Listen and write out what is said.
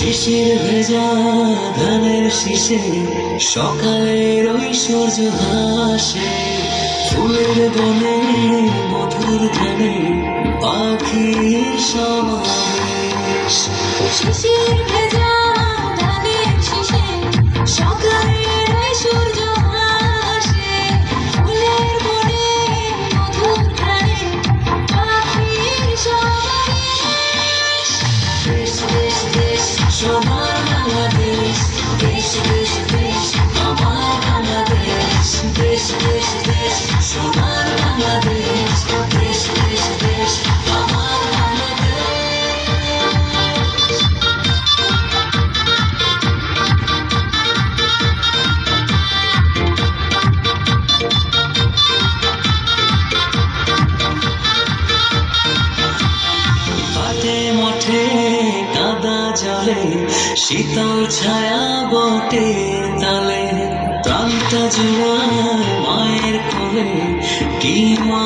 শিশির ভেজা ধানের শীষে সকালের ওই সূর্য হাসে, ফুলের বনে মধুর ধানে পাখির সমাবেশ। শিশির ভেজা ধানের শীষে সকালের ওই সূর্য হাসে, ফুলের বনে মধুর ধানে পাখির সমাবেশ। দেশ দেশ দেশ সোনার বাংলাদেশ, দেশ দেশ দেশ আমার বাংলাদেশ। দেশ দেশ দেশ সোনার বাংলাদেশ, দেশ দেশ দেশ আমার বাংলাদেশ। হাটে মাঠে কাদা জলে শীতল ছায়া বটে তালে, প্রাণটা জুড়ায় মায়ের কোলে কি মা